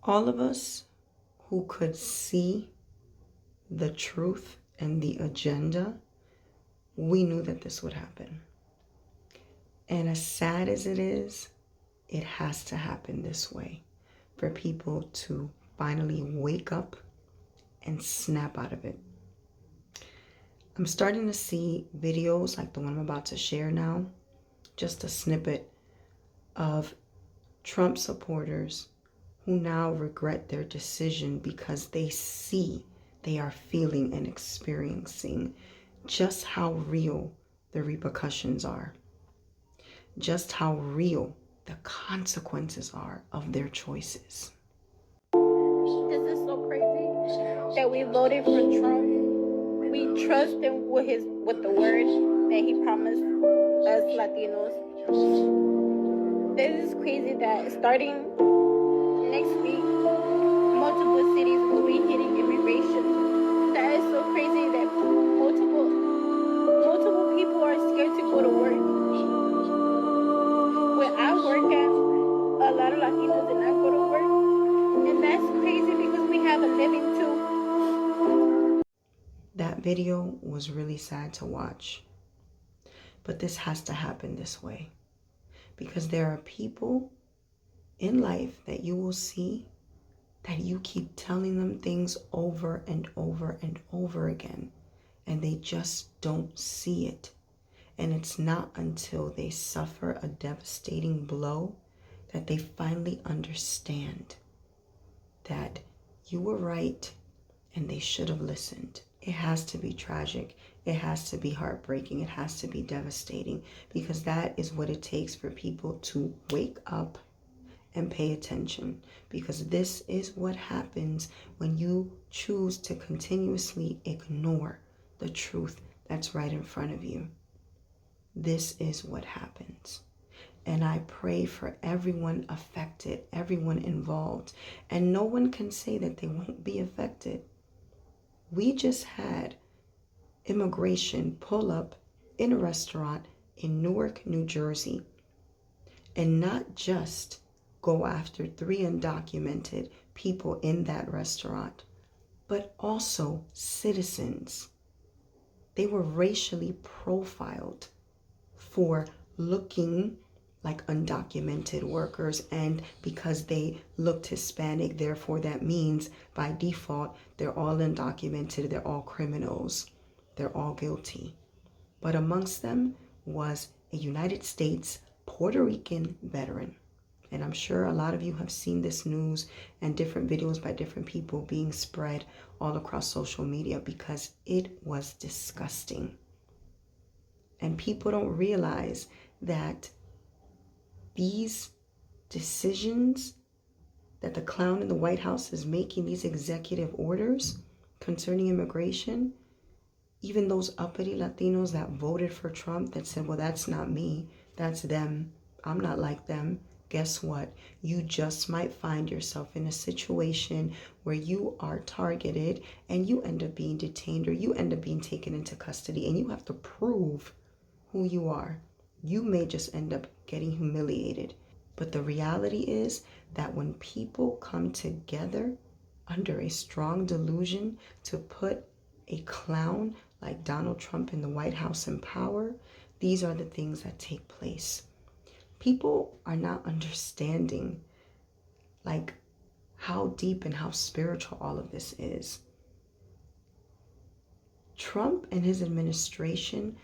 All of us who could see the truth and the agenda, we knew that this would happen. And as sad as it has to happen this way for people to finally wake up and snap out of it. I'm starting to see videos like the one I'm about to share now, just a snippet of Trump supporters who now regret their decision because they see, they are feeling and experiencing just how real the repercussions are, just how real the consequences are of their choices. This is so crazy that we voted for Trump. We trust him with the word that he promised us Latinos. This is crazy that starting next week, multiple cities will be hitting immigration. That is so crazy that multiple people are scared to go to work. When I work at, a lot of Latinos did not go to work. And that's crazy because we have a living too. That video was really sad to watch. But this has to happen this way. Because there are people in life that you will see that you keep telling them things over and over and over again, and they just don't see it. And it's not until they suffer a devastating blow that they finally understand that you were right and they should have listened. It has to be tragic. It has to be heartbreaking. It has to be devastating, because that is what it takes for people to wake up and pay attention, because this is what happens when you choose to continuously ignore the truth that's right in front of you. This is what happens. And I pray for everyone affected, everyone involved, and no one can say that they won't be affected. We just had immigration pull up in a restaurant in Newark, New Jersey, and not just go after 3 undocumented people in that restaurant, but also citizens. They were racially profiled for looking like undocumented workers, and because they looked Hispanic, therefore that means by default they're all undocumented, they're all criminals, they're all guilty. But amongst them was a United States Puerto Rican veteran. And I'm sure a lot of you have seen this news and different videos by different people being spread all across social media, because it was disgusting. And people don't realize that these decisions that the clown in the White House is making, these executive orders concerning immigration, even those uppity Latinos that voted for Trump that said, well, that's not me, that's them, I'm not like them. Guess what? You just might find yourself in a situation where you are targeted and you end up being detained, or you end up being taken into custody, and you have to prove who you are. You may just end up getting humiliated. But the reality is that when people come together under a strong delusion to put a clown like Donald Trump in the White House in power, these are the things that take place. People are not understanding like how deep and how spiritual all of this is. Trump and his administration,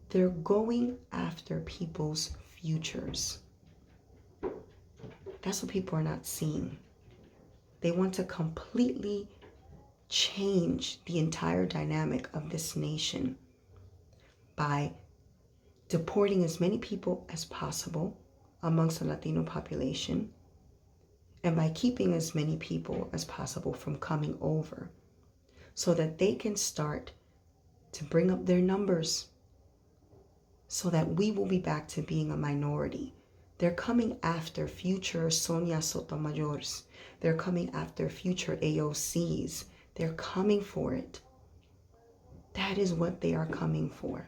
they're going after people's futures. That's what people are not seeing. They want to completely change the entire dynamic of this nation by deporting as many people as possible amongst the Latino population, and by keeping as many people as possible from coming over, so that they can start to bring up their numbers, so that we will be back to being a minority. They're coming after future Sonia Sotomayors. They're coming after future AOCs. They're coming for it. That is what they are coming for.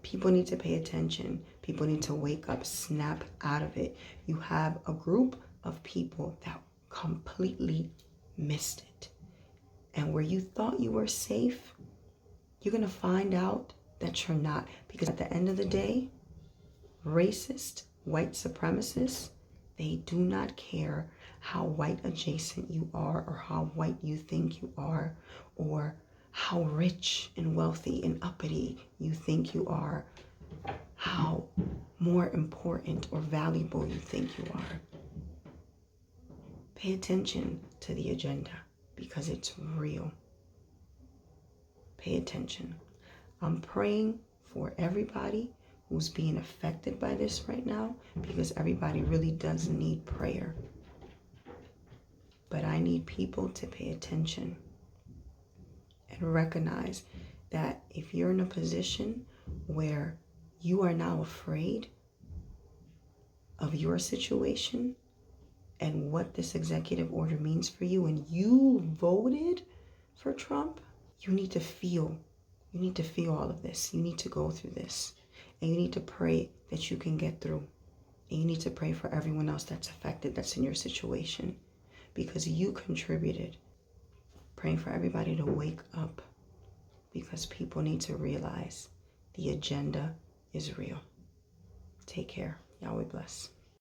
People need to pay attention. People need to wake up, snap out of it. You have a group of people that completely missed it. And where you thought you were safe, you're going to find out that you're not. Because at the end of the day, racist, white supremacists, they do not care how white adjacent you are or how white you think you are or how rich and wealthy and uppity you think you are, how more important or valuable you think you are. Pay attention to the agenda because it's real. Pay attention. I'm praying for everybody who's being affected by this right now because everybody really does need prayer. But I need people to pay attention and recognize that if you're in a position where you are now afraid of your situation and what this executive order means for you and you voted for Trump, you need to feel all of this. You need to go through this. And you need to pray that you can get through. And you need to pray for everyone else that's affected, that's in your situation. Because you contributed. Praying for everybody to wake up. Because people need to realize the agenda is real. Take care. Yahweh bless.